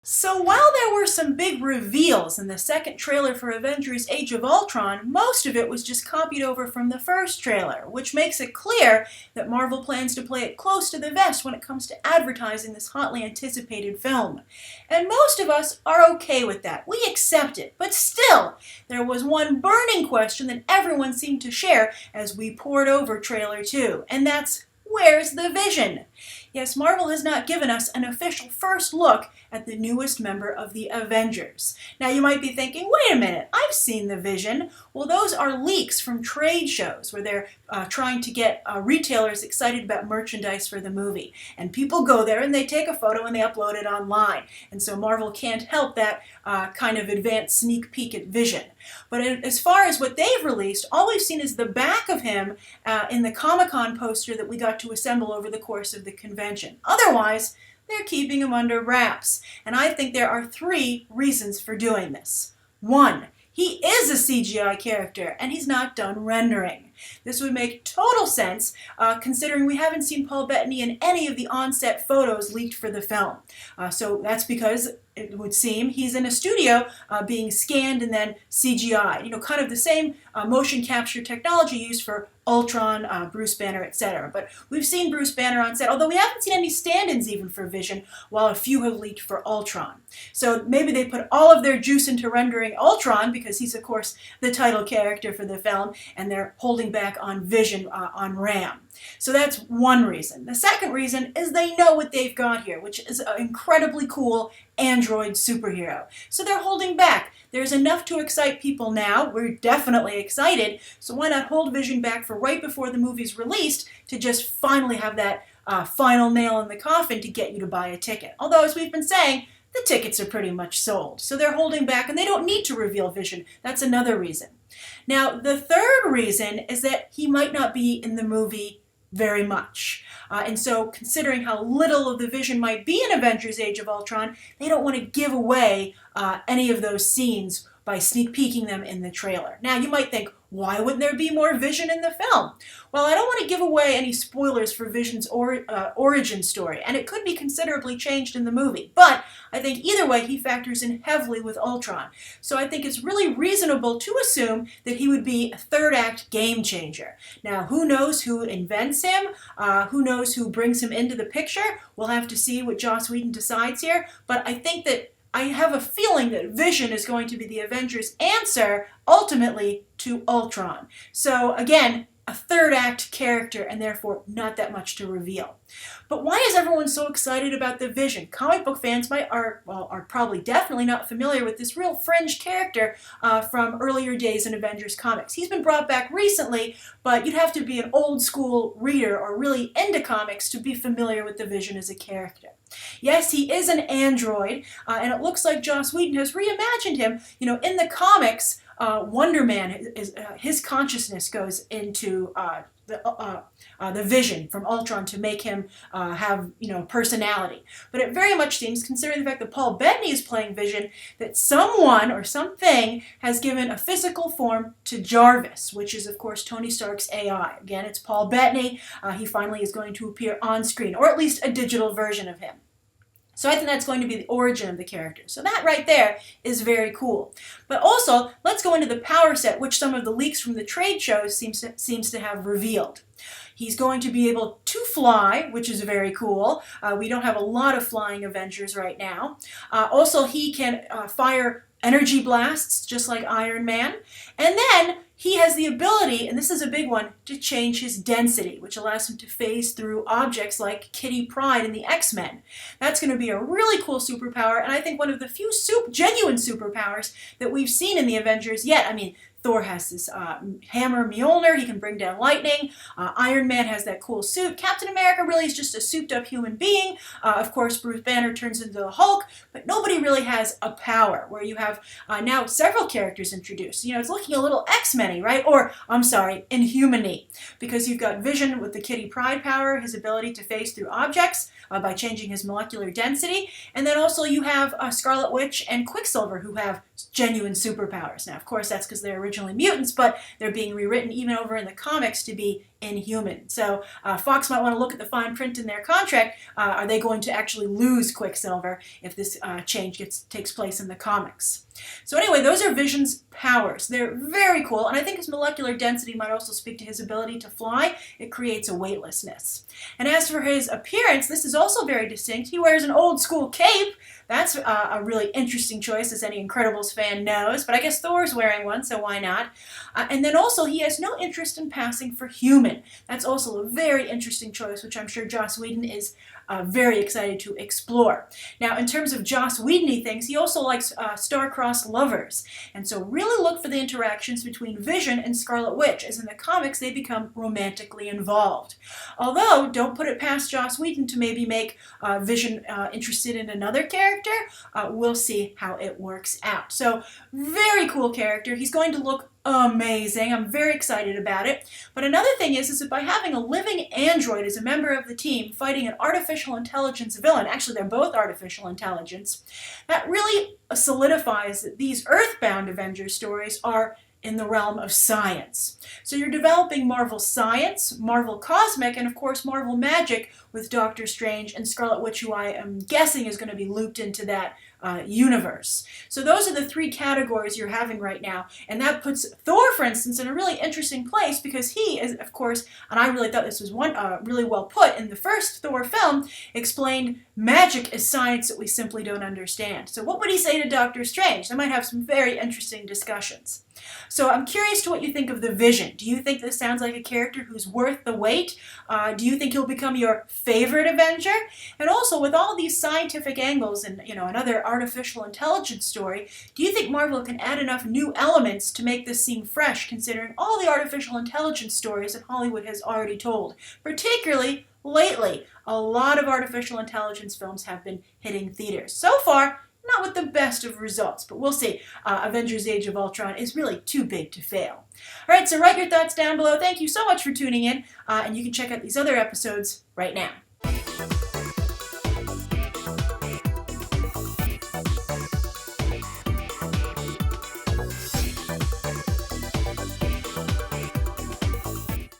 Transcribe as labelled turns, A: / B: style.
A: So while there were some big reveals in the second trailer for Avengers Age of Ultron, most of it was just copied over from the first trailer, which makes it clear that Marvel plans to play it close to the vest when it comes to advertising this hotly anticipated film. And most of us are okay with that. We accept it. But still, there was one burning question that everyone seemed to share as we pored over trailer 2, and that's, where's the Vision? Yes, Marvel has not given us an official first look at the newest member of the Avengers. Now you might be thinking, wait a minute, I've seen the Vision. Well, those are leaks from trade shows where they're trying to get retailers excited about merchandise for the movie. And people go there and they take a photo and they upload it online. And so Marvel can't help that kind of advanced sneak peek at Vision. But as far as what they've released, all we've seen is the back of him in the Comic-Con poster that we got to assemble over the course of the convention. Otherwise, they're keeping him under wraps. And I think there are 3 reasons for doing this. 1, he is a CGI character, and he's not done rendering. This would make total sense, considering we haven't seen Paul Bettany in any of the on-set photos leaked for the film. So that's because it would seem he's in a studio being scanned and then CGI. You know, kind of the same motion capture technology used for Ultron, Bruce Banner, etc. But we've seen Bruce Banner on set, although we haven't seen any stand-ins even for Vision, while a few have leaked for Ultron. So maybe they put all of their juice into rendering Ultron, because he's, of course, the title character for the film, and they're holding back on Vision on RAM. So that's one reason. The second reason is they know what they've got here, which is an incredibly cool android superhero. So they're holding back. There's enough to excite people now. We're definitely excited. So why not hold Vision back for right before the movie's released to just finally have that final nail in the coffin to get you to buy a ticket. Although, as we've been saying, the tickets are pretty much sold. So they're holding back, and they don't need to reveal Vision. That's another reason. Now, the third reason is that he might not be in the movie very much. And so, considering how little of the Vision might be in Avengers Age of Ultron, they don't want to give away any of those scenes by sneak peeking them in the trailer. Now, you might think, why wouldn't there be more Vision in the film? Well, I don't want to give away any spoilers for Vision's origin story, and it could be considerably changed in the movie. But I think either way, he factors in heavily with Ultron. So I think it's really reasonable to assume that he would be a third-act game changer. Now, who knows who invents him? Who knows who brings him into the picture? We'll have to see what Joss Whedon decides here. But I think that I have a feeling that Vision is going to be the Avengers' answer, ultimately, to Ultron. So, again, a third-act character, and therefore not that much to reveal. But why is everyone so excited about the Vision? Comic book fans are probably definitely not familiar with this real fringe character from earlier days in Avengers comics. He's been brought back recently, but you'd have to be an old-school reader or really into comics to be familiar with the Vision as a character. Yes, he is an android, and it looks like Joss Whedon has reimagined him. You know, in the comics, Wonder Man, his consciousness goes into the Vision from Ultron to make him have, personality. But it very much seems, considering the fact that Paul Bettany is playing Vision, that someone or something has given a physical form to Jarvis, which is, of course, Tony Stark's AI. Again, it's Paul Bettany. He finally is going to appear on screen, or at least a digital version of him. So I think that's going to be the origin of the character. So that right there is very cool. But also, let's go into the power set, which some of the leaks from the trade shows seems to have revealed. He's going to be able to fly, which is very cool. We don't have a lot of flying Avengers right now. Also, he can fire energy blasts, just like Iron Man. And then he has the ability, and this is a big one, to change his density, which allows him to phase through objects like Kitty Pryde in the X-Men. That's going to be a really cool superpower, and I think one of the few genuine superpowers that we've seen in the Avengers yet. I mean, Thor has this hammer Mjolnir, he can bring down lightning. Iron Man has that cool suit. Captain America really is just a souped-up human being. Of course, Bruce Banner turns into the Hulk, but nobody really has a power, where you have now several characters introduced. You know, it's looking a little X-Men-y, right? Or, I'm sorry, Inhuman-y, because you've got Vision with the Kitty Pryde power, his ability to phase through objects by changing his molecular density, and then also you have Scarlet Witch and Quicksilver, who have genuine superpowers. Now, of course, that's because they're originally mutants, but they're being rewritten even over in the comics to be inhuman. So Fox might want to look at the fine print in their contract. Are they going to actually lose Quicksilver if this change takes place in the comics? So anyway, those are Vision's powers. They're very cool, and I think his molecular density might also speak to his ability to fly. It creates a weightlessness. And as for his appearance, this is also very distinct. He wears an old school cape. That's a really interesting choice, as any Incredibles fan knows, but I guess Thor's wearing one, so why not? And then also, he has no interest in passing for human. That's also a very interesting choice, which I'm sure Joss Whedon is very excited to explore. Now, in terms of Joss Whedon-y things, he also likes star-crossed lovers. And so really look for the interactions between Vision and Scarlet Witch, as in the comics they become romantically involved. Although, don't put it past Joss Whedon to maybe make Vision interested in another character. We'll see how it works out. So, very cool character. He's going to look amazing. I'm very excited about it. But another thing is that by having a living android as a member of the team fighting an artificial intelligence villain, actually they're both artificial intelligence, that really solidifies that these Earthbound Avengers stories are in the realm of science. So you're developing Marvel Science, Marvel Cosmic, and of course Marvel Magic with Doctor Strange and Scarlet Witch, who I am guessing is going to be looped into that universe. So those are the three categories you're having right now, and that puts Thor, for instance, in a really interesting place because he is, of course, and I really thought this was one really well put in the first Thor film, explained magic is science that we simply don't understand. So what would he say to Doctor Strange? They might have some very interesting discussions. So I'm curious to what you think of the Vision. Do you think this sounds like a character who's worth the wait? Do you think he'll become your favorite Avenger? And also, with all these scientific angles and another artificial intelligence story, do you think Marvel can add enough new elements to make this seem fresh, considering all the artificial intelligence stories that Hollywood has already told? Particularly lately, a lot of artificial intelligence films have been hitting theaters. So far, not with the best of results, but we'll see. Avengers Age of Ultron is really too big to fail. All right, so write your thoughts down below. Thank you so much for tuning in, and you can check out these other episodes right now.